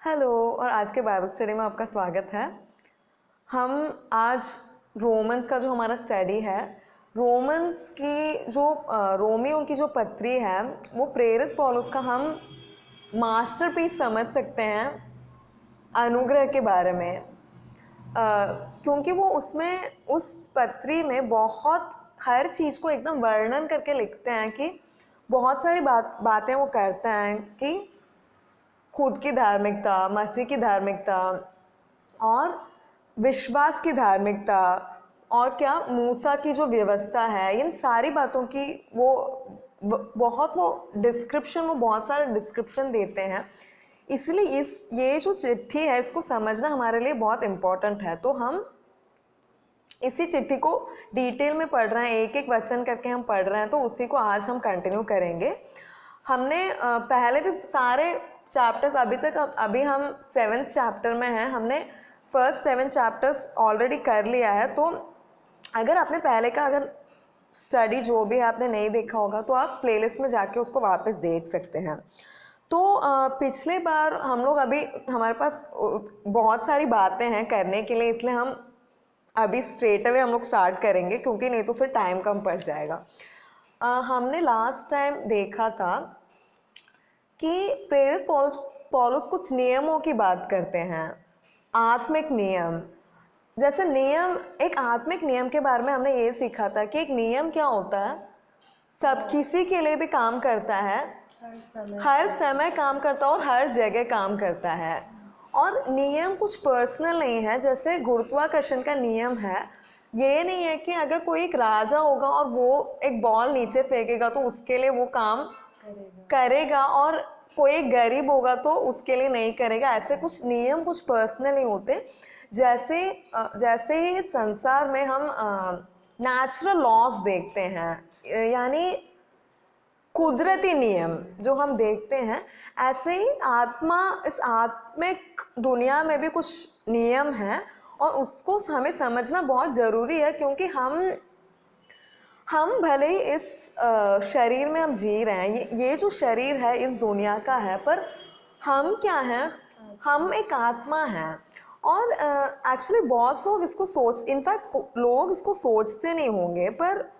Hello और आज के बाइबल स्टडी में आपका स्वागत है। हम आज रोमन्स का जो हमारा स्टडी है, रोमन्स की जो रोमियो की जो पत्री है वो प्रेरित पौलुस का हम मास्टरपीस समझ सकते हैं अनुग्रह के बारे में। क्योंकि वो उसमें उस पत्री में बहुत हर चीज़ को एकदम वर्णन करके लिखते हैं कि बहुत सारी बातें वो करते हैं कि खुद की धार्मिकता, मसीह की धार्मिकता और विश्वास की धार्मिकता और क्या मूसा की जो व्यवस्था है, इन सारी बातों की वो बहुत सारे डिस्क्रिप्शन देते हैं। इसलिए ये जो चिट्ठी है इसको समझना हमारे लिए बहुत इम्पोर्टेंट है। तो हम इसी चिट्ठी को डिटेल में पढ़ रहे हैं, एक एक वचन करके हम पढ़ रहे हैं, तो उसी को आज हम कंटिन्यू करेंगे। हमने पहले भी सारे चैप्टर्स अभी हम 7th चैप्टर में हैं। हमने फर्स्ट 7 चैप्टर्स ऑलरेडी कर लिया है। तो अगर आपने पहले का स्टडी जो भी है आपने नहीं देखा होगा तो आप प्लेलिस्ट में जाके उसको वापस देख सकते हैं। तो पिछले बार हम लोग हमारे पास बहुत सारी बातें हैं करने के लिए, इसलिए हम अभी स्ट्रेट अवे हम लोग स्टार्ट करेंगे, क्योंकि नहीं तो फिर टाइम कम पड़ जाएगा। हमने लास्ट टाइम देखा था कि प्रेरित पौलुस कुछ नियमों की बात करते हैं, आत्मिक नियम। जैसे एक आत्मिक नियम के बारे में हमने ये सीखा था कि एक नियम क्या होता है, सब किसी के लिए भी काम करता है, हर समय काम करता है और हर जगह काम करता है। और नियम कुछ पर्सनल नहीं है। जैसे गुरुत्वाकर्षण का नियम है, ये नहीं है कि अगर कोई एक राजा होगा और वो एक बॉल नीचे फेंकेगा तो उसके लिए वो काम करेगा और कोई गरीब होगा तो उसके लिए नहीं करेगा। ऐसे कुछ नियम कुछ पर्सनल नहीं होते। जैसे ही संसार में हम नेचुरल लॉज देखते हैं, यानी कुदरती नियम जो हम देखते हैं, ऐसे ही इस आत्मिक दुनिया में भी कुछ नियम हैं और उसको हमें समझना बहुत ज़रूरी है। क्योंकि हम भले ही इस शरीर में हम जी रहे हैं, ये जो शरीर है इस दुनिया का है, पर हम क्या हैं, हम एक आत्मा हैं। और एक्चुअली बहुत लोग इनफैक्ट लोग इसको सोचते नहीं होंगे, पर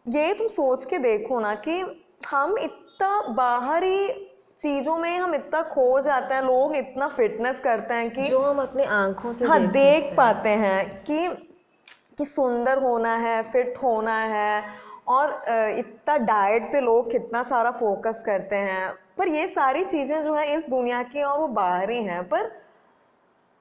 ये तुम सोच के देखो ना कि हम इतना बाहरी चीज़ों में हम इतना खो जाते हैं। लोग इतना फिटनेस करते हैं कि जो हम अपनी आंखों से देख पाते हैं कि सुंदर होना है, फिट होना है, और इतना डाइट पे लोग कितना सारा फोकस करते हैं। पर ये सारी चीज़ें जो है इस दुनिया की और वो बाहरी हैं। पर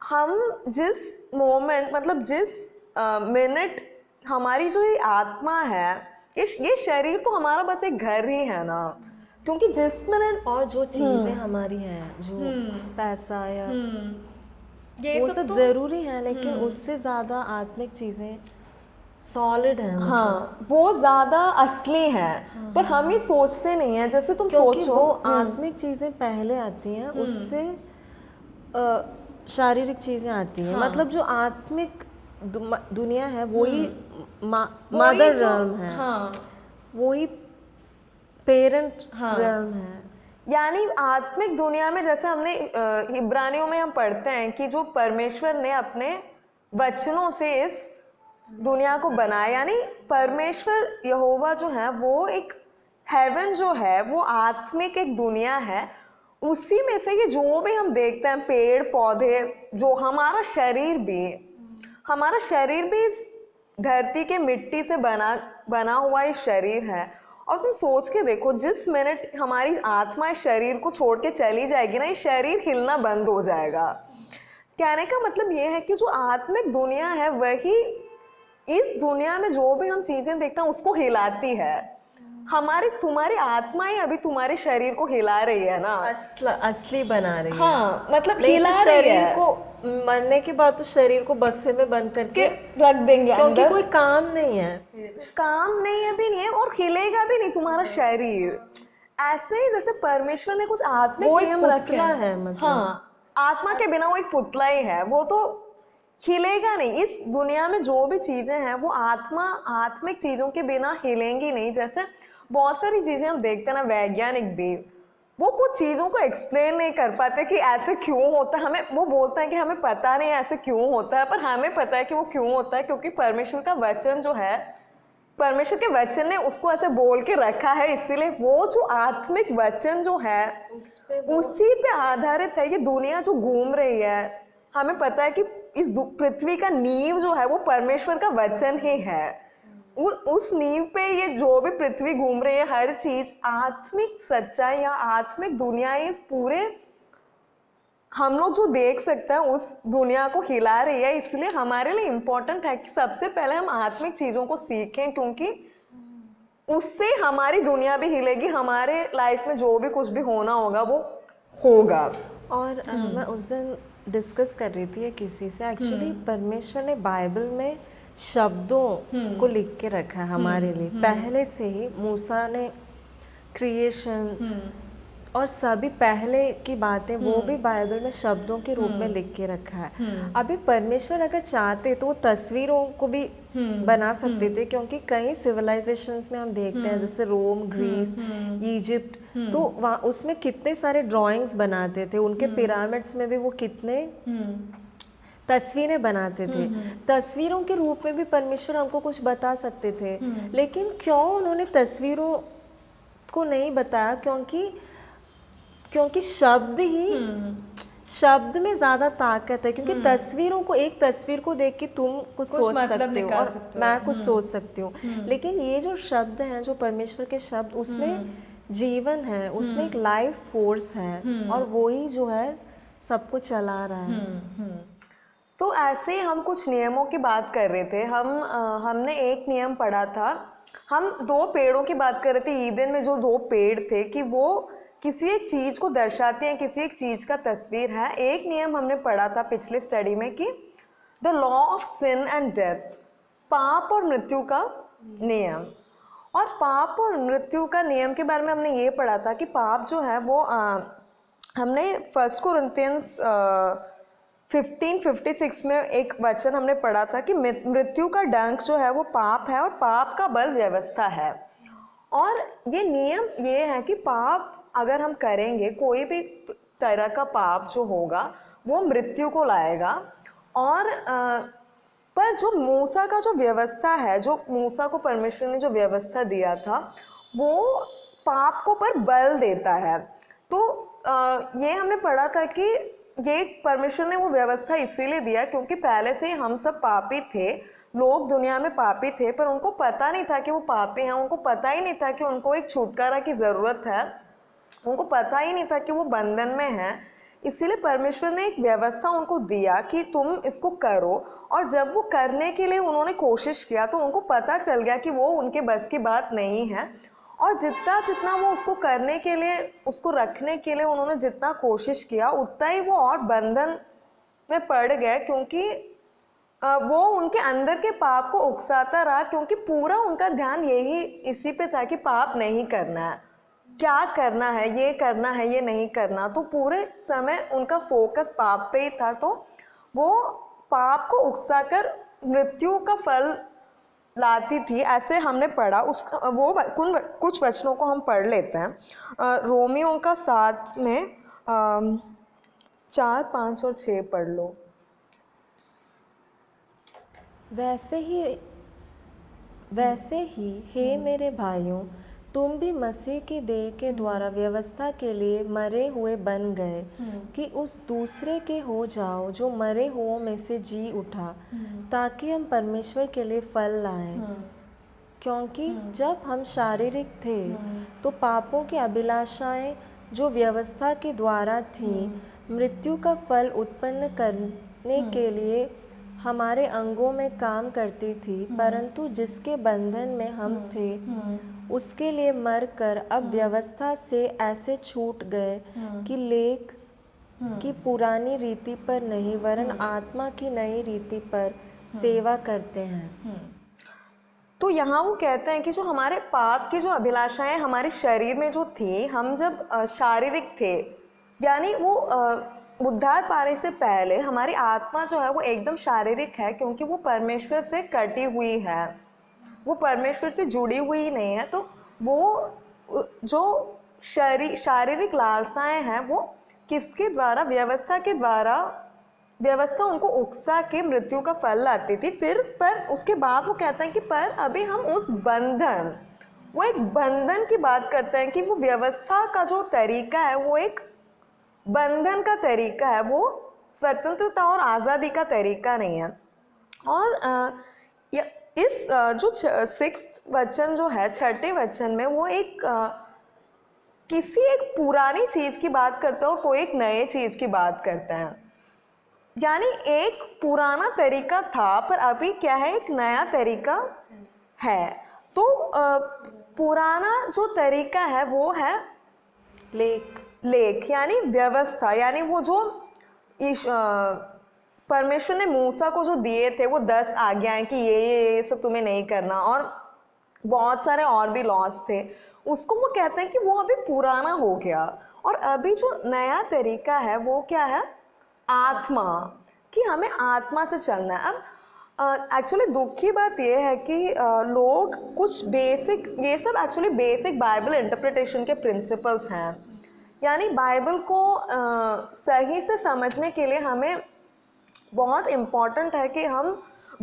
हम जिस मोमेंट, मतलब जिस मिनट हमारी जो ये आत्मा है, ये शरीर तो हमारा बस एक घर ही है ना। क्योंकि जिस मिनट और जो चीज़ें हमारी हैं, जो पैसा या वो सब ज़रूरी है, लेकिन उससे ज़्यादा आत्मिक चीज़ें सॉलिड हैं। हाँ, वो ज़्यादा असली हैं। पर हम ये सोचते नहीं हैं। जैसे तुम सोचो, वो आत्मिक चीज़ें पहले आती हैं, उससे शारीरिक चीज़ें आती हैं। मतलब जो आत्मिक दुनिया है वही मदर रल्म है, वही पेरेंट रल्म है। यानी आत्मिक दुनिया में, जैसे हमने इब्रानियों में हम पढ़ते हैं कि जो परमेश्वर ने अपने वचनों से इस दुनिया को बनाया, यानी परमेश्वर यहोवा जो है वो एक हेवन जो है वो आत्मिक एक दुनिया है। उसी में से ये जो भी हम देखते हैं, पेड़ पौधे, जो हमारा शरीर भी इस धरती के मिट्टी से बना हुआ एक शरीर है। और तुम सोच के देखो, जिस मिनट हमारी आत्मा इस शरीर को छोड़ के चली जाएगी ना, ये शरीर हिलना बंद हो जाएगा। कहने का मतलब ये है कि जो आत्मिक दुनिया है वही इस दुनिया में जो भी हम चीजें देखते हैं उसको हिलाती है। तुम्हारी आत्मा ही अभी तुम्हारे शरीर को हिला रही है ना, असली बना रही है। हाँ, मतलब हिला तो रही शरीर है। को मरने के बाद तो शरीर को बक्से में बंद करके रख देंगे, क्योंकि कोई काम नहीं है, काम नहीं है भी नहीं है और हिलेगा भी नहीं तुम्हारा शरीर। ऐसे ही जैसे परमेश्वर ने कुछ आत्मिक नियम रखे है, मतलब हाँ, आत्मा के बिना वो एक पुतला ही है, वो तो हिलेगा नहीं। इस दुनिया में जो भी चीजें हैं वो आत्मिक चीजों के बिना हिलेंगी नहीं। जैसे बहुत सारी चीजें हम देखते हैं ना, वैज्ञानिक भी वो कुछ चीज़ों को एक्सप्लेन नहीं कर पाते कि ऐसे क्यों होता है। हमें वो बोलते हैं कि हमें पता नहीं ऐसे क्यों होता है, पर हमें पता है कि वो क्यों होता है, क्योंकि परमेश्वर का वचन जो है, परमेश्वर के वचन ने उसको ऐसे बोल के रखा है। इसीलिए वो जो आत्मिक वचन जो है उसी पे आधारित है ये दुनिया जो घूम रही है। हमें पता है कि इस पृथ्वी का नींव जो है वो परमेश्वर का वचन ही है। उस नींव पे ये जो भी पृथ्वी घूम रही है, हर चीज आत्मिक सच्चाई या आत्मिक दुनिया इस पूरे हम लोग जो देख सकते हैं उस दुनिया को हिला रही है। इसलिए हमारे लिए इम्पोर्टेंट है कि सबसे पहले हम आत्मिक चीजों को सीखें, क्योंकि उससे हमारी दुनिया भी हिलेगी, हमारे लाइफ में जो भी कुछ भी होना होगा वो होगा। और मैं उस दिन डिस्कस कर रही थी किसी से, एक्चुअली परमेश्वर ने बाइबल में शब्दों को लिख के रखा है हमारे लिए पहले से ही। मूसा ने क्रिएशन और सभी पहले की बातें वो भी बाइबल में शब्दों के रूप में लिख के रखा है। अभी परमेश्वर अगर चाहते तो तस्वीरों को भी बना सकते थे, क्योंकि कई सिविलाइजेशंस में हम देखते हैं जैसे रोम, ग्रीस, इजिप्ट, तो वहाँ उसमें कितने सारे ड्राइंग्स बनाते थे। उनके पिरामिड्स में भी वो कितने तस्वीरें बनाते थे। तस्वीरों के रूप में भी परमेश्वर हमको कुछ बता सकते थे, लेकिन क्यों उन्होंने तस्वीरों को नहीं बताया? क्योंकि शब्द में ज़्यादा ताकत है। क्योंकि तस्वीरों को, एक तस्वीर को देख के तुम कुछ सोच सकते हो और मैं कुछ सोच सकती हूँ, लेकिन ये जो शब्द हैं, जो परमेश्वर के शब्द, उसमें जीवन है, उसमें एक लाइफ फोर्स है, और वही जो है सबको चला रहा है। तो ऐसे ही हम कुछ नियमों की बात कर रहे थे। हमने एक नियम पढ़ा था, हम 2 पेड़ों की बात कर रहे थे ईदन में, जो 2 पेड़ थे कि वो किसी एक चीज को दर्शाते हैं, किसी एक चीज का तस्वीर है। एक नियम हमने पढ़ा था पिछले स्टडी में कि the law of sin and death, पाप और मृत्यु का नियम। और पाप और मृत्यु का नियम के बारे में हमने ये पढ़ा था कि पाप जो है वो हमने 1 कोरिन्थियंस 15:56 में एक वचन हमने पढ़ा था कि मृत्यु का डंक जो है वो पाप है और पाप का बल व्यवस्था है। और ये नियम ये है कि पाप अगर हम करेंगे, कोई भी तरह का पाप जो होगा वो मृत्यु को लाएगा। और पर जो मूसा का जो व्यवस्था है, जो मूसा को परमेश्वर ने जो व्यवस्था दिया था, वो पाप को पर बल देता है। तो ये हमने पढ़ा था कि ये परमेश्वर ने वो व्यवस्था इसीलिए दिया क्योंकि पहले से ही हम सब पापी थे, लोग दुनिया में पापी थे, पर उनको पता नहीं था कि वो पापी हैं। उनको पता ही नहीं था कि उनको एक छुटकारा की ज़रूरत है, उनको पता ही नहीं था कि वो बंधन में है। इसीलिए परमेश्वर ने एक व्यवस्था उनको दिया कि तुम इसको करो। और जब वो करने के लिए उन्होंने कोशिश किया तो उनको पता चल गया कि वो उनके बस की बात नहीं है। और जितना जितना वो उसको करने के लिए, उसको रखने के लिए उन्होंने जितना कोशिश किया, उतना ही वो और बंधन में पड़ गए, क्योंकि वो उनके अंदर के पाप को उकसाता रहा। क्योंकि पूरा उनका ध्यान यही इसी पे था कि पाप नहीं करना है, क्या करना है, ये करना है, ये नहीं करना। तो पूरे समय उनका फोकस पाप पे ही था। तो वो पाप को उकसाकर मृत्यु का फल लाती थी, ऐसे हमने पढ़ा। वो कुछ वचनों को हम पढ़ लेते हैं। रोमियों का 7 में 4, 5 और 6 पढ़ लो। वैसे ही हे मेरे भाइयों, तुम भी मसीह की देह के द्वारा व्यवस्था के लिए मरे हुए बन गए कि उस दूसरे के हो जाओ जो मरे हुओं में से जी उठा, ताकि हम परमेश्वर के लिए फल लाएं। क्योंकि जब हम शारीरिक थे तो पापों की अभिलाषाएं जो व्यवस्था के द्वारा थीं, मृत्यु का फल उत्पन्न करने के लिए हमारे अंगों में काम करती थी। परंतु जिसके बंधन में हम थे उसके लिए मरकर अब व्यवस्था से ऐसे छूट गए कि लेख की पुरानी रीति पर नहीं वरन आत्मा की नई रीति पर सेवा करते हैं। तो यहाँ वो कहते हैं कि जो हमारे पाप की जो अभिलाषाएं हमारे शरीर में जो थी, हम जब शारीरिक थे, यानी वो उद्धार पाने से पहले हमारी आत्मा जो है वो एकदम शारीरिक है, क्योंकि वो परमेश्वर से कटी हुई है, वो परमेश्वर से जुड़ी हुई नहीं है। तो वो जो शारीरिक लालसाएं हैं वो किसके द्वारा, व्यवस्था के द्वारा, व्यवस्था उनको उकसा के मृत्यु का फल लाती थी। फिर पर उसके बाद वो कहते हैं कि पर अभी हम उस बंधन, वो एक बंधन की बात करते हैं कि वो व्यवस्था का जो तरीका है वो एक बंधन का तरीका है, वो स्वतंत्रता और आज़ादी का तरीका नहीं है। और इस जो 6th वचन जो है, 6ठे वचन में वो एक किसी एक पुरानी चीज़ की बात करता है और कोई एक नए चीज़ की बात करता है। यानी एक पुराना तरीका था पर अभी क्या है, एक नया तरीका है। तो पुराना जो तरीका है वो है लेख यानी व्यवस्था, यानी वो जो परमेश्वर ने मूसा को जो दिए थे वो 10 आज्ञाएं कि ये सब तुम्हें नहीं करना, और बहुत सारे और भी लॉस थे, उसको वो कहते हैं कि वो अभी पुराना हो गया। और अभी जो नया तरीका है वो क्या है, आत्मा, कि हमें आत्मा से चलना है। अब एक्चुअली दुख की बात ये है कि लोग कुछ बेसिक, ये सब एक्चुअली बेसिक बाइबल इंटरप्रिटेशन के प्रिंसिपल्स हैं। यानी बाइबल को सही से समझने के लिए हमें बहुत इम्पॉर्टेंट है कि हम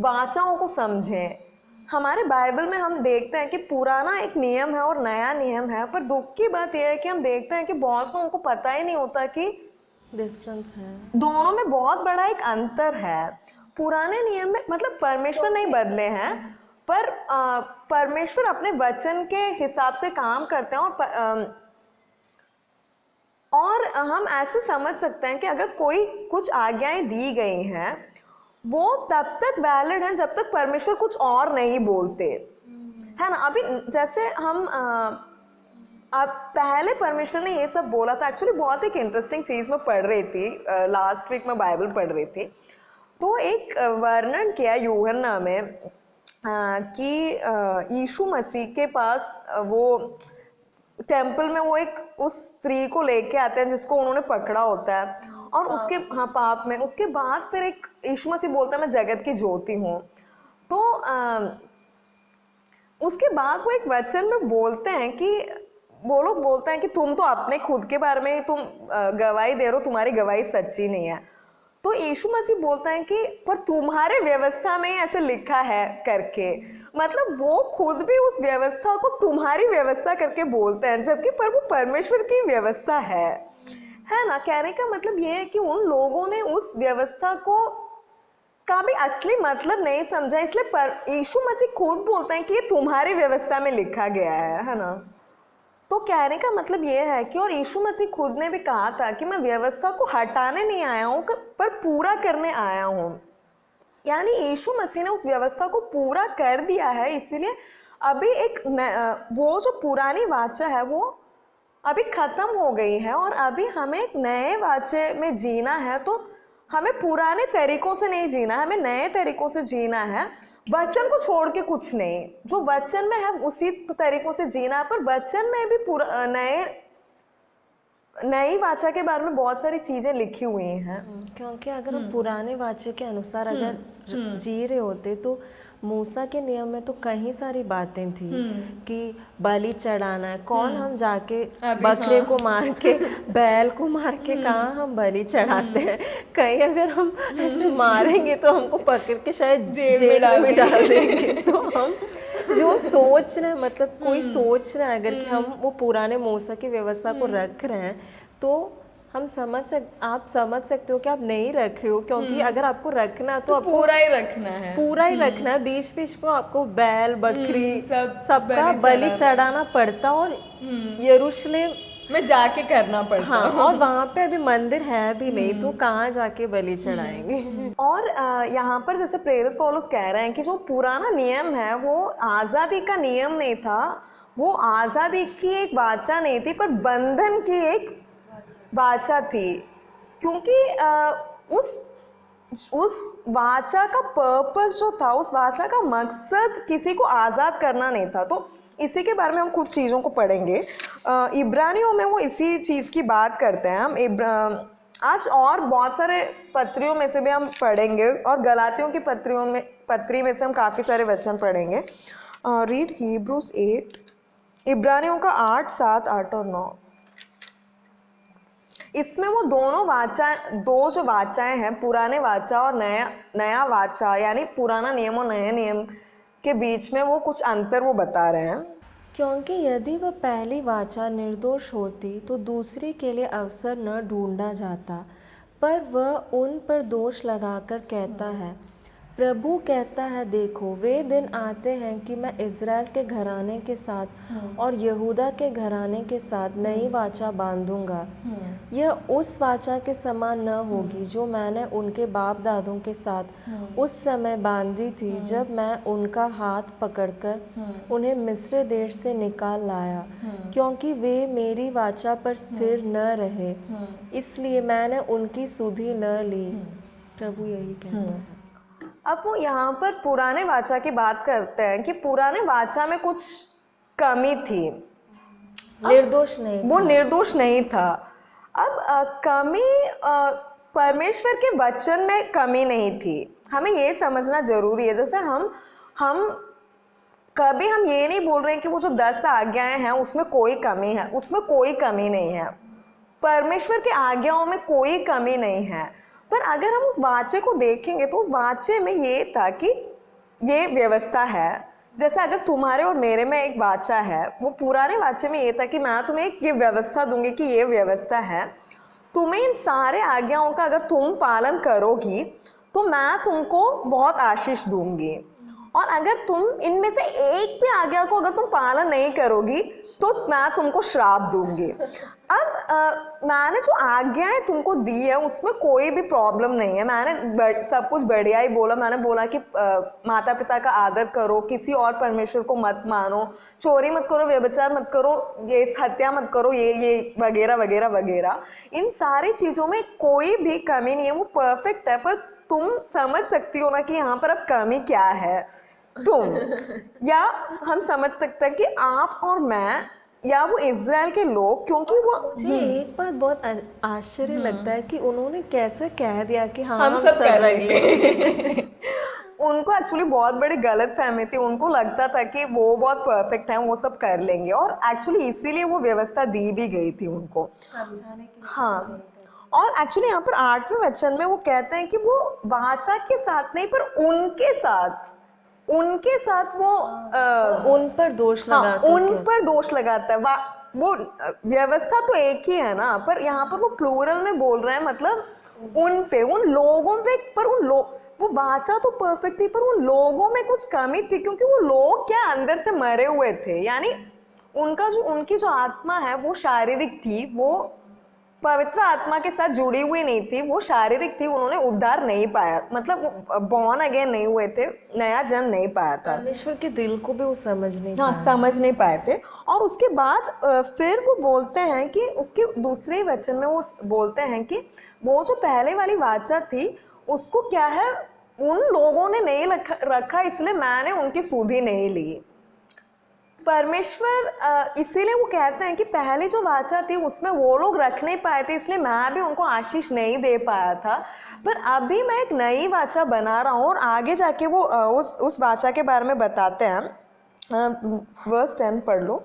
वाचाओं को समझें। हमारे बाइबल में हम देखते हैं कि पुराना एक नियम है और नया नियम है, पर दुख की बात यह है कि हम देखते हैं कि बहुत लोगों को पता ही नहीं होता कि डिफरेंस है, दोनों में बहुत बड़ा एक अंतर है। पुराने नियम में मतलब परमेश्वर नहीं बदले हैं, पर परमेश्वर अपने वचन के हिसाब से काम करते हैं। और हम ऐसे समझ सकते हैं कि अगर कोई कुछ आज्ञाएं दी गई हैं वो तब तक वैलिड हैं जब तक परमेश्वर कुछ और नहीं बोलते, है ना। अभी जैसे हम अब पहले परमेश्वर ने ये सब बोला था। एक्चुअली बहुत एक इंटरेस्टिंग चीज़ मैं पढ़ रही थी, लास्ट वीक मैं बाइबल पढ़ रही थी, तो एक वर्णन किया यूहन्ना में कि यीशु मसीह के पास वो टेम्पल में वो एक उस स्त्री को लेके आते हैं जिसको उन्होंने पकड़ा होता है, और उसके पाप में, उसके बाद फिर एक यीशु मसीह बोलता है मैं जगत की ज्योति हूँ। तो उसके बाद वो एक वचन में बोलते हैं कि वो लोग बोलते हैं कि तुम तो अपने खुद के बारे में तुम गवाही दे रहे हो, तुम्हारी गवाही सच्ची नहीं है। तो यीशु मसीह बोलता है कि पर तुम्हारे व्यवस्था में ही ऐसे लिखा है करके, मतलब वो खुद भी उस व्यवस्था को तुम्हारी व्यवस्था करके बोलते हैं, जबकि पर वो परमेश्वर की व्यवस्था है ना। कहने का मतलब ये है कि उन लोगों ने उस व्यवस्था को का भी असली मतलब नहीं समझा, इसलिए यीशु मसीह खुद बोलते हैं कि ये तुम्हारी व्यवस्था में लिखा गया है ना। तो कहने का मतलब ये है कि, और यीशु मसीह खुद ने भी कहा था कि मैं व्यवस्था को हटाने नहीं आया हूँ पर पूरा करने आया हूँ। यानी यीशु मसीह ने उस व्यवस्था को पूरा कर दिया है, इसीलिए अभी एक वो जो पुरानी वाचा है वो अभी ख़त्म हो गई है और अभी हमें एक नए वाचे में जीना है। तो हमें पुराने तरीकों से नहीं जीना है, हमें नए तरीकों से जीना है, वचन को छोड़ के कुछ नहीं। जो वचन में है उसी तरीकों से जीना है, पर वचन में भी पूरा नई वाचा के बारे में बहुत सारी चीज़ें लिखी हुई हैं। क्योंकि अगर हम पुराने वाचे के अनुसार अगर जी रहे होते तो मूसा के नियम में तो कई सारी बातें थी कि बलि चढ़ाना है, कौन हम जाके बकरे को मार के बैल को मार के कहाँ हम बलि चढ़ाते हैं। कहीं अगर हम ऐसे मारेंगे तो हमको पकड़ के शायद जेल में डाल देंगे। तो हम जो सोच रहे हैं, मतलब कोई सोच रहा है अगर कि हम वो पुराने मूसा की व्यवस्था को रख रहे हैं तो हम आप समझ सकते हो कि आप नहीं रख रहे हो, क्योंकि अगर आपको रखना है तो आपको पूरा ही रखना है, पूरा ही रखना है। बीच बीच में आपको बैल बकरी सबका बलि चढ़ाना पड़ता और यरूशलेम में जाके करना पड़ता। हाँ, और वहाँ पे अभी मंदिर है भी नहीं तो कहाँ जाके बलि चढ़ाएंगे। और यहाँ पर जैसे प्रेरित पौलुस कह रहे हैं कि जो पुराना नियम है वो आज़ादी का नियम नहीं था, वो आज़ादी की एक वाचा नहीं थी पर बंधन की एक वाचा थी। क्योंकि उस वाचा का पर्पस जो था, उस वाचा का मकसद किसी को आज़ाद करना नहीं था। तो इसी के बारे में हम कुछ चीज़ों को पढ़ेंगे। इब्रानियों में वो इसी चीज़ की बात करते हैं। हम आज और बहुत सारे पत्रियों में से भी हम पढ़ेंगे और गलातियों की पत्री में से हम काफ़ी सारे वचन पढ़ेंगे। रीड Hebrews 8, इब्रानियों का 8, 7, 8 और 9। इसमें वो दोनों वाचा, दो जो वाचाएं हैं, पुराने वाचा और नया नया वाचा, यानी पुराना नियम और नए नियम के बीच में वो कुछ अंतर वो बता रहे हैं। क्योंकि यदि वह पहली वाचा निर्दोष होती तो दूसरी के लिए अवसर न ढूंढा जाता, पर वह उन पर दोष लगाकर कहता है, प्रभु कहता है, देखो वे दिन आते हैं कि मैं इज़राइल के घराने के साथ और यहूदा के घराने के साथ नई वाचा बांधूंगा। यह उस वाचा के समान न होगी जो मैंने उनके बाप दादों के साथ उस समय बांधी थी जब मैं उनका हाथ पकड़कर उन्हें मिस्र देश से निकाल लाया, क्योंकि वे मेरी वाचा पर स्थिर न रहे, इसलिए मैंने उनकी सुधि न ली। प्रभु यही कहता है। अब वो यहाँ पर पुराने वाचा की बात करते हैं कि पुराने वाचा में कुछ कमी थी, निर्दोष नहीं वो था। निर्दोष नहीं था। अब कमी परमेश्वर के वचन में कमी नहीं थी, हमें ये समझना जरूरी है। जैसे हम कभी हम ये नहीं बोल रहे हैं कि वो जो 10 आज्ञाएं हैं उसमें कोई कमी है, उसमें कोई कमी नहीं है। परमेश्वर के आज्ञाओं में कोई कमी नहीं है। पर अगर हम उस वाचे को देखेंगे तो उस वाचे में ये था कि ये व्यवस्था है। जैसे अगर तुम्हारे और मेरे में एक वाचा है, वो पुराने वाचे में ये था कि मैं तुम्हें ये व्यवस्था दूंगी कि ये व्यवस्था है, तुम्हें इन सारे आज्ञाओं का अगर तुम पालन करोगी तो मैं तुमको बहुत आशीष दूंगी, और अगर तुम इनमें से एक भी आज्ञा को अगर तुम पालन नहीं करोगी तो मैं तुमको श्राप दूंगी। अब मैंने जो आज्ञाएं तुमको दी है उसमें कोई भी प्रॉब्लम नहीं है। मैंने सब कुछ बढ़िया ही बोला। मैंने बोला कि माता पिता का आदर करो, किसी और परमेश्वर को मत मानो, चोरी मत करो, व्यभिचार मत करो, ये हत्या मत करो, ये वगैरह वगैरह वगैरह। इन सारी चीज़ों में कोई भी कमी नहीं है, वो परफेक्ट है। पर तुम समझ सकती हो ना कि यहाँ पर अब कमी क्या है तुम, या हम समझ सकते हैं कि आप और मैं या वो इज़राइल के लोग, क्योंकि वो मुझे एक बात बहुत आश्चर्य लगता है कि उन्होंने कैसे कह दिया कि हाँ हम हम सब सब कर रख लेंगे। उनको एक्चुअली बहुत बड़ी गलत फहमी थी। उनको लगता था कि वो बहुत परफेक्ट हैं, वो सब कर लेंगे, और एक्चुअली इसीलिए वो व्यवस्था दी भी गई थी उनको समझाने के लिए। हाँ। और एक्चुअली यहाँ पर 8वें वचन में वो कहते हैं कि वो वाचा के साथ नहीं पर उनके साथ वो उन पर दोष हाँ, लगा उन पर दोष लगाता है। वो व्यवस्था तो एक ही है ना, पर यहाँ पर वो प्लूरल में बोल रहे हैं, मतलब उन पे, उन लोगों पे। पर वो वाचा तो परफेक्ट थी, पर उन लोगों में कुछ कमी थी, क्योंकि वो लोग क्या अंदर से मरे हुए थे। यानी उनकी जो आत्मा है वो शारीरिक थी, वो पवित्र आत्मा के साथ जुड़ी हुई नहीं थी, वो शारीरिक थी। उन्होंने उद्धार नहीं पाया, मतलब बॉर्न अगेन नहीं हुए थे, नया जन्म नहीं पाया था। परमेश्वर के दिल को भी वो समझ नहीं हाँ, पाया। समझ नहीं पाए थे। और उसके बाद फिर वो बोलते हैं कि उसके दूसरे वचन में वो बोलते हैं कि वो जो पहले वाली वाचा थी उसको क्या है, उन लोगों ने नहीं रखा, इसलिए मैंने उनकी सुधि नहीं ली। परमेश्वर इसीलिए वो कहते हैं कि पहले जो वाचा थी उसमें वो लोग रख नहीं पाए थे, इसलिए मैं भी उनको आशीष नहीं दे पाया था। पर अभी मैं एक नई वाचा बना रहा हूँ, और आगे जाके वो उस वाचा के बारे में बताते हैं। वर्स 10 पढ़ लो।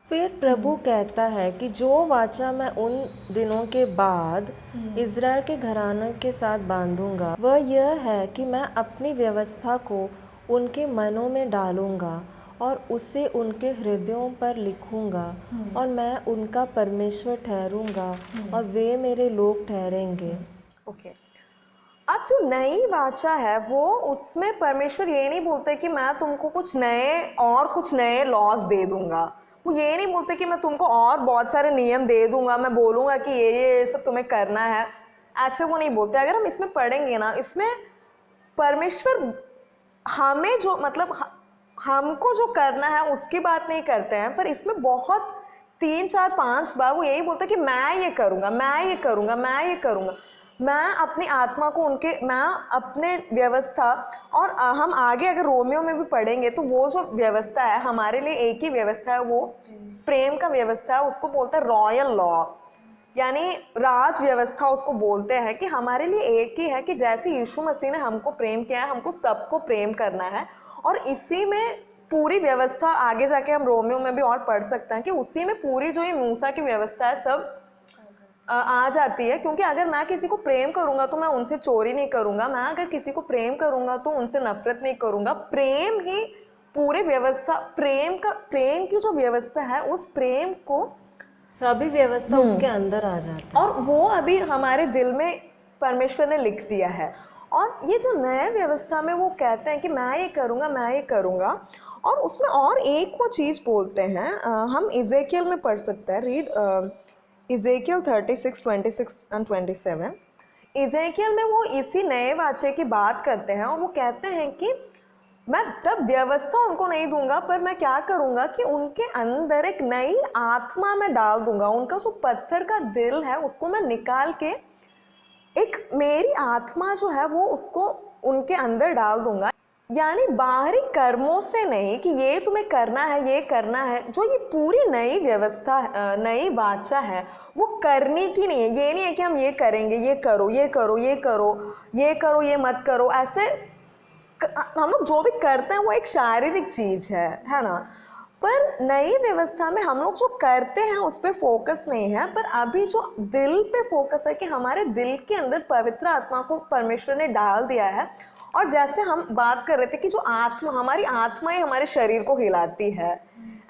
फिर प्रभु कहता है कि जो वाचा मैं उन दिनों के बाद इज़राइल के घराने के साथ बांधूंगा वह यह है कि मैं अपनी व्यवस्था को उनके मनों में डालूंगा और उसे उनके हृदयों पर लिखूंगा, और मैं उनका परमेश्वर ठहरूंगा और वे मेरे लोग ठहरेंगे। ओके। अब जो नई वाचा है वो, उसमें परमेश्वर ये नहीं बोलते कि मैं तुमको कुछ नए लॉज दे दूंगा। वो ये नहीं बोलते कि मैं तुमको और बहुत सारे नियम दे दूंगा, मैं बोलूँगा कि ये सब तुम्हें करना है, ऐसे वो नहीं बोलते। अगर हम इसमें पढ़ेंगे ना, इसमें परमेश्वर हमें जो, मतलब हमको जो करना है उसकी बात नहीं करते हैं, पर इसमें बहुत 3, 4, 5 बार वो यही बोलते हैं कि मैं ये करूँगा, मैं ये करूँगा, मैं ये करूँगा। मैं अपनी आत्मा को मैं अपने व्यवस्था, और हम आगे अगर रोमियो में भी पढ़ेंगे तो वो जो व्यवस्था है हमारे लिए एक ही व्यवस्था है, वो प्रेम का व्यवस्था है। उसको बोलते हैं रॉयल लॉ, यानी राज व्यवस्था उसको बोलते हैं। कि हमारे लिए एक ही है कि जैसे यीशु मसीह ने हमको प्रेम किया है, हमको सबको प्रेम करना है। और इसी में पूरी व्यवस्था, आगे जाके हम रोमियो में भी और पढ़ सकते हैं कि उसी में पूरी जो ये मूसा की व्यवस्था है आ जाती है, क्योंकि अगर मैं किसी को प्रेम करूंगा तो मैं उनसे चोरी नहीं करूंगा, मैं अगर किसी को प्रेम करूंगा तो उनसे नफरत नहीं करूंगा। प्रेम ही पूरे व्यवस्था, प्रेम की जो व्यवस्था है उस प्रेम को सभी व्यवस्था उसके अंदर आ जाती है। और वो अभी हमारे दिल में परमेश्वर ने लिख दिया है। और ये जो नया व्यवस्था में वो कहते हैं कि मैं ये करूँगा, मैं ये करूँगा, और उसमें और एक वो चीज़ बोलते हैं, हम इज़ेकियल में पढ़ सकते हैं, रीड इज़ेकियल 36, 26 एंड 27। इज़ेकियल में वो इसी नए वाचे की बात करते हैं और वो कहते हैं कि मैं तब व्यवस्था उनको नहीं दूंगा, पर मैं क्या करूंगा कि उनके अंदर एक नई आत्मा मैं डाल दूंगा। उनका जो पत्थर का दिल है उसको मैं निकाल के एक मेरी आत्मा जो है वो उसको उनके अंदर डाल दूंगा। यानी बाहरी कर्मों से नहीं कि ये तुम्हें करना है, ये करना है। जो ये पूरी नई व्यवस्था, नई वाचा है, वो करने की नहीं है। ये नहीं है कि हम ये करेंगे, ये करो, ये करो, ये करो, ये करो, ये मत करो। ऐसे हम लोग जो भी करते हैं वो एक शारीरिक चीज है ना। पर नई व्यवस्था में हम लोग जो करते हैं उस पर फोकस नहीं है, पर अभी जो दिल पे फोकस है कि हमारे दिल के अंदर पवित्र आत्मा को परमेश्वर ने डाल दिया है। और जैसे हम बात कर रहे थे कि जो आत्मा, हमारी आत्मा ही हमारे शरीर को हिलाती है,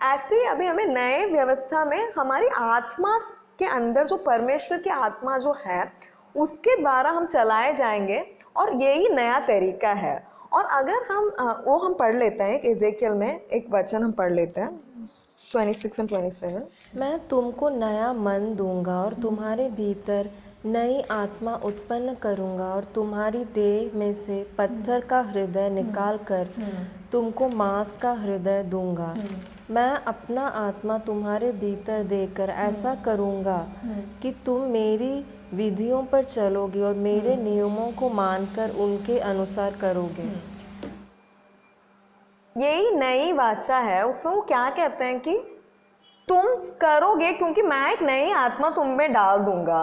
ऐसे ही अभी हमें नए व्यवस्था में हमारी आत्मा के अंदर जो परमेश्वर की आत्मा जो है उसके द्वारा हम चलाए जाएंगे, और यही नया तरीका है। और अगर हम वो हम पढ़ लेते हैं, इज़ेकियल में एक वचन हम पढ़ लेते हैं 26 और 27। मैं तुमको नया मन दूंगा और तुम्हारे भीतर नई आत्मा उत्पन्न करूंगा और तुम्हारी देह में से पत्थर का हृदय निकाल कर तुमको मांस का हृदय दूंगा। मैं अपना आत्मा तुम्हारे भीतर देकर ऐसा करूंगा कि तुम मेरी विधियों पर चलोगे और मेरे नियमों को मानकर उनके अनुसार करोगे। यही नई वाचा है। उसमें वो क्या कहते हैं कि तुम करोगे क्योंकि मैं एक नई आत्मा तुम में डाल दूंगा,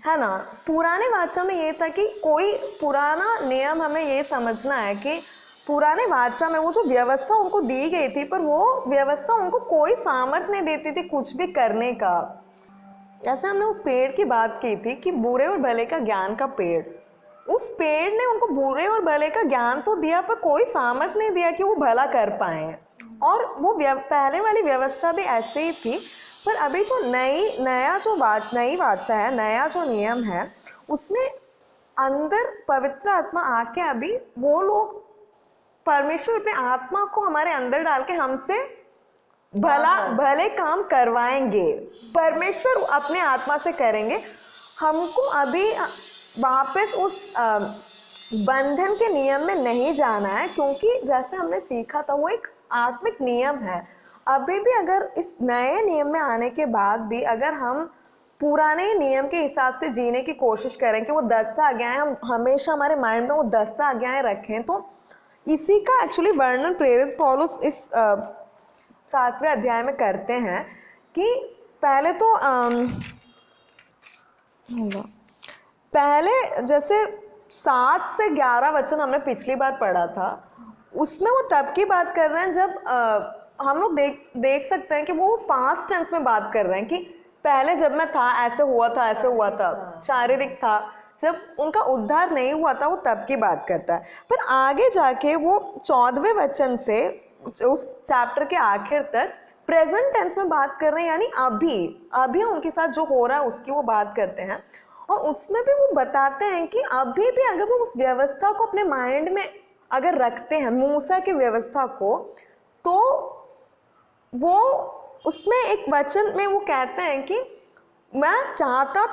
है ना। पुराने वाचा में ये था कि कोई पुराना नियम, हमें ये समझना है कि पुराने वाचा में वो जो व्यवस्था उनको दी गई थी, पर वो व्यवस्था उनको कोई सामर्थ्य नहीं देती थी कुछ भी करने का। जैसे हमने उस पेड़ की बात की थी कि बुरे और भले का ज्ञान का पेड़, उस पेड़ ने उनको बुरे और भले का ज्ञान तो दिया, पर कोई सामर्थ्य नहीं दिया कि वो भला कर पाए। और वो पहले वाली व्यवस्था भी ऐसे ही थी। पर अभी जो नई वाचा है, नया जो नियम है, उसमें अंदर पवित्र आत्मा आके अभी वो लोग, परमेश्वर अपने आत्मा को हमारे अंदर डाल के हमसे भले काम करवाएंगे। परमेश्वर अपने आत्मा से करेंगे। हमको अभी वापस उस बंधन के नियम में नहीं जाना है, क्योंकि जैसे हमने सीखा था वो एक आत्मिक नियम है। अभी भी अगर इस नए नियम में आने के बाद भी अगर हम पुराने नियम के हिसाब से जीने की कोशिश करें कि वो 10 आज्ञाएं, हम हमेशा हमारे माइंड में वो 10 आज्ञाएं रखें, तो इसी का एक्चुअली वर्णन प्रेरित पौलुस इस 7वें अध्याय में करते हैं कि पहले जैसे 7 से 11 वचन हमने पिछली बार पढ़ा था, उसमें वो तब की बात कर रहे हैं जब हम लोग देख सकते हैं कि वो पास्ट टेंस में बात कर रहे हैं कि पहले जब मैं था ऐसे हुआ था, ऐसे हुआ था, शारीरिक था। जब उनका उद्धार नहीं हुआ था वो तब की बात करता है। पर आगे जाके वो 14वें वचन से उस चैप्टर के आखिर तक प्रेजेंट टेंस में बात कर रहे हैं, यानी अभी उनके साथ जो हो रहा है उसकी वो बात करते हैं। और उसमें भी वो बताते हैं कि अभी भी अगर वो उस व्यवस्था को अपने माइंड में अगर रखते हैं, मूसा की व्यवस्था को, तो वो उसमें एक वचन में वो कहते हैं कि मैं चाहता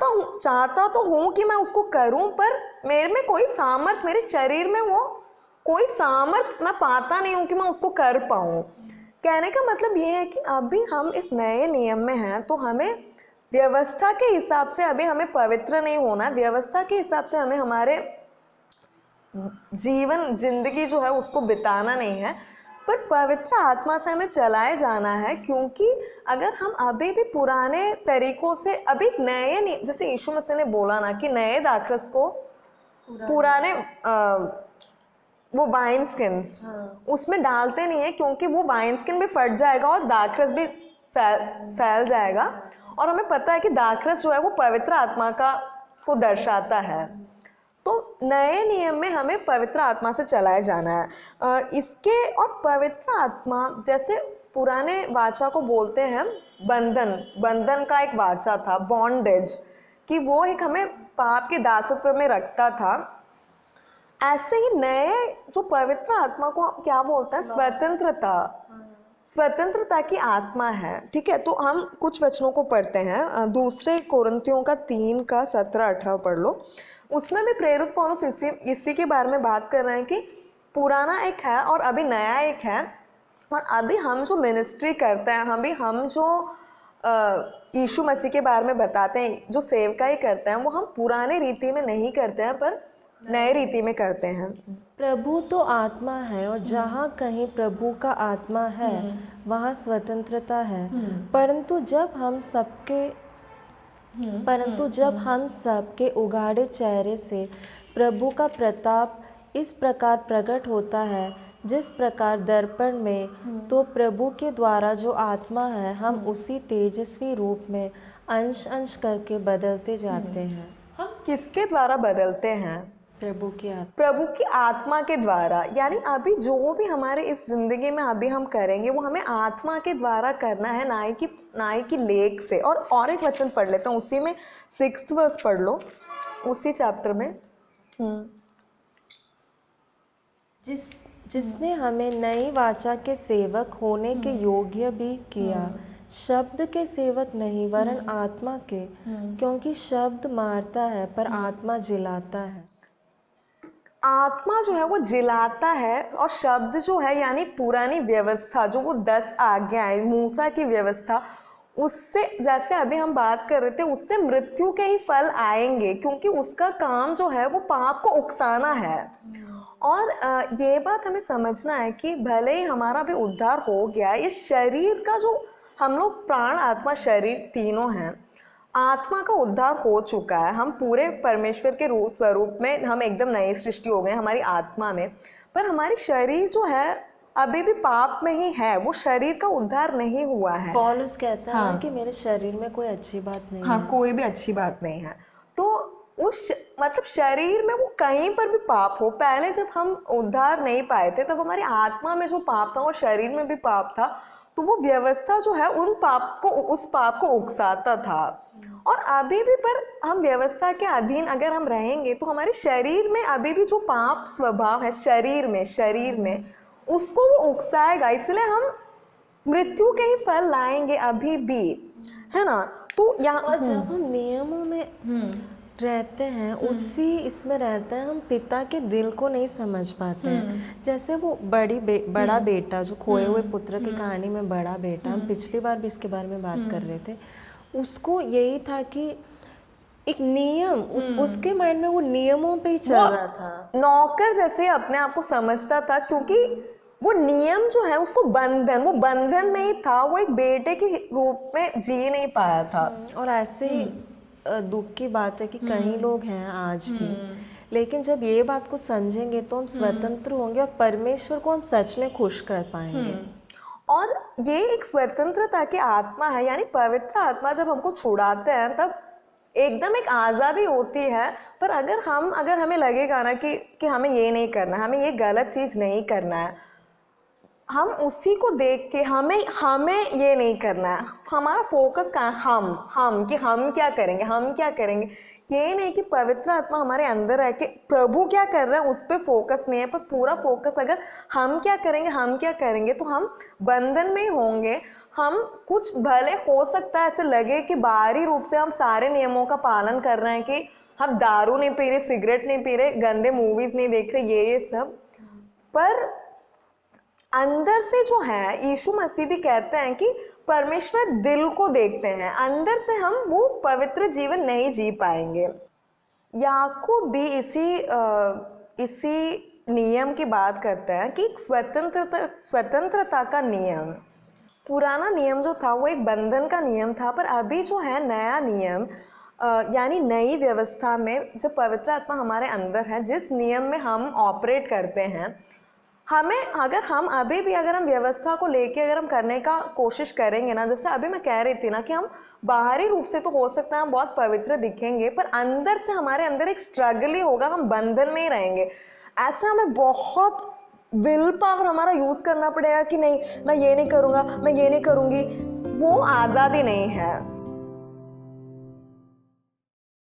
तो हूँ कि मैं उसको करूँ, पर मेरे में कोई सामर्थ, मेरे शरीर में वो कोई सामर्थ मैं पाता नहीं हूँ कि मैं उसको कर पाऊँ। कहने का मतलब ये है कि अभी हम इस नए नियम में हैं, तो हमें व्यवस्था के हिसाब से अभी हमें पवित्र नहीं होना, व्यवस्था के हिसाब से हमें हमारे जिंदगी जो है उसको बिताना नहीं है, पर पवित्र आत्मा से हमें चलाए जाना है। क्योंकि अगर हम अभी भी पुराने तरीकों से अभी नए, जैसे यीशु मसीह ने बोला ना कि नए दाखरस को पुराने वो वाइन स्किन्स उसमें डालते नहीं है, क्योंकि वो वाइन स्किन भी फट जाएगा और दाखरस भी फैल जाएगा। और हमें पता है कि दाखरस जो है वो पवित्र आत्मा को दर्शाता है। तो नए नियम में हमें पवित्र आत्मा से चलाए जाना है। इसके और पवित्र आत्मा जैसे पुराने वाचा को बोलते हैं बंधन का एक वाचा था, बॉन्डेज, कि वो एक हमें पाप के दासत्व में रखता था। ऐसे ही नए जो पवित्र आत्मा को क्या बोलते हैं, स्वतंत्रता की आत्मा है। ठीक है, तो हम कुछ वचनों को पढ़ते हैं। दूसरे कोरिन्थियों का 3 का 17-18 पढ़ लो। उसमें भी प्रेरित पौलुस इसी के बारे में बात कर रहे हैं कि पुराना एक है और अभी नया एक है। और अभी हम जो मिनिस्ट्री करते हैं, हम जो यीशु मसीह के बारे में बताते हैं, जो सेवकाई करते हैं, वो हम पुराने रीति में नहीं करते हैं पर नए रीति में करते हैं। प्रभु तो आत्मा है और जहाँ कहीं प्रभु का आत्मा है वहाँ स्वतंत्रता है। परंतु जब हम सबके उगाड़े चेहरे से प्रभु का प्रताप इस प्रकार प्रकट होता है जिस प्रकार दर्पण में, तो प्रभु के द्वारा जो आत्मा है हम उसी तेजस्वी रूप में अंश अंश करके बदलते जाते हैं। हम किसके द्वारा बदलते हैं? प्रभु की आत्मा के द्वारा। यानी अभी जो भी हमारे इस जिंदगी में अभी हम करेंगे वो हमें आत्मा के द्वारा करना है, ना ही कि लेख से। और एक वचन पढ़ लेता हूँ, उसी में 6th वर्स पढ़ लो, उसी चैप्टर में। जिसने हमें नई वाचा के सेवक होने के योग्य भी किया, शब्द के सेवक नहीं वरन आत्मा के, क्योंकि शब्द मारता है पर आत्मा जिलाता है। आत्मा जो है वो जिलाता है और शब्द जो है यानी पुरानी व्यवस्था, जो वो 10 आज्ञाएं, मूसा की व्यवस्था, उससे जैसे अभी हम बात कर रहे थे, उससे मृत्यु के ही फल आएंगे, क्योंकि उसका काम जो है वो पाप को उकसाना है। और ये बात हमें समझना है कि भले ही हमारा भी उद्धार हो गया, इस शरीर का जो हम लोग प्राण आत्मा शरीर तीनों हैं, आत्मा का उद्धार हो चुका है। हम पूरे परमेश्वर के रूप स्वरूप में हम एकदम नई सृष्टि हो गए हमारी आत्मा में। पर हमारी शरीर जो है अभी भी पाप में ही है, वो शरीर का उद्धार नहीं हुआ है। पौलुस कहता है कि मेरे शरीर में कोई अच्छी बात नहीं है। कोई भी अच्छी बात नहीं है। तो उस मतलब शरीर में वो कहीं पर भी पाप हो, पहले जब हम उद्धार नहीं पाए थे तब हमारी आत्मा में जो पाप था और शरीर में भी पाप था, तो वो व्यवस्था जो है उस पाप को उकसाता था। और अभी भी पर हम व्यवस्था के अधीन अगर हम रहेंगे तो हमारे शरीर में अभी भी जो पाप स्वभाव है शरीर में उसको वो उकसाएगा, इसलिए हम मृत्यु के ही फल लाएंगे अभी भी, है ना। तो यहाँ जब हम नियमों में रहते हैं, उसी इसमें रहते हैं, हम पिता के दिल को नहीं समझ पाते हैं। जैसे वो बड़ा बेटा, जो खोए हुए पुत्र की कहानी में बड़ा बेटा, हम पिछली बार भी इसके बारे में बात कर रहे थे, उसको यही था कि एक नियम, उसके माइंड में वो नियमों पे ही चल रहा था, नौकर जैसे अपने आप को समझता था, क्योंकि वो नियम जो है उसको वो बंधन में ही था, वो एक बेटे के रूप में जी नहीं पाया था। और ऐसे ही दुख की बात है कि कई लोग हैं आज भी, लेकिन जब ये बात को समझेंगे तो हम स्वतंत्र होंगे और परमेश्वर को हम सच में खुश कर पाएंगे। और ये एक स्वतंत्रता की आत्मा है, यानी पवित्र आत्मा जब हमको छुड़ाते हैं तब एकदम एक आज़ादी होती है। पर अगर हमें लगेगा ना कि हमें ये नहीं करना, हमें ये गलत चीज़ नहीं करना है, हम उसी को देख के हमें ये नहीं करना है, हमारा फोकस कहाँ है, कि हम क्या करेंगे, ये नहीं कि पवित्र आत्मा हमारे अंदर है कि प्रभु क्या कर रहे हैं उस पर फोकस नहीं है, पर पूरा फोकस अगर हम क्या करेंगे तो हम बंधन में ही होंगे। हम कुछ भले हो सकता है ऐसे लगे कि बाहरी रूप से हम सारे नियमों का पालन कर रहे हैं, कि हम दारू नहीं पी रहे, सिगरेट नहीं पी रहे, गंदे मूवीज नहीं देख रहे, ये सब, पर अंदर से जो है यीशु मसीह भी कहते हैं कि परमेश्वर दिल को देखते हैं, अंदर से हम वो पवित्र जीवन नहीं जी पाएंगे। याकूब भी इसी नियम की बात करते हैं कि स्वतंत्रता का नियम, पुराना नियम जो था वो एक बंधन का नियम था, पर अभी जो है नया नियम यानी नई व्यवस्था में जब पवित्र आत्मा हमारे अंदर है, जिस नियम में हम ऑपरेट करते हैं, हमें अगर हम अभी भी अगर हम व्यवस्था को लेके अगर हम करने का कोशिश करेंगे ना, जैसे अभी मैं कह रही थी ना कि हम बाहरी रूप से तो हो सकता है हम बहुत पवित्र दिखेंगे, पर अंदर से हमारे अंदर एक स्ट्रगल ही होगा, हम बंधन में ही रहेंगे। ऐसा हमें बहुत विल पावर हमारा यूज करना पड़ेगा कि नहीं मैं ये नहीं करूँगा, मैं ये नहीं करूँगी, वो आज़ादी नहीं है।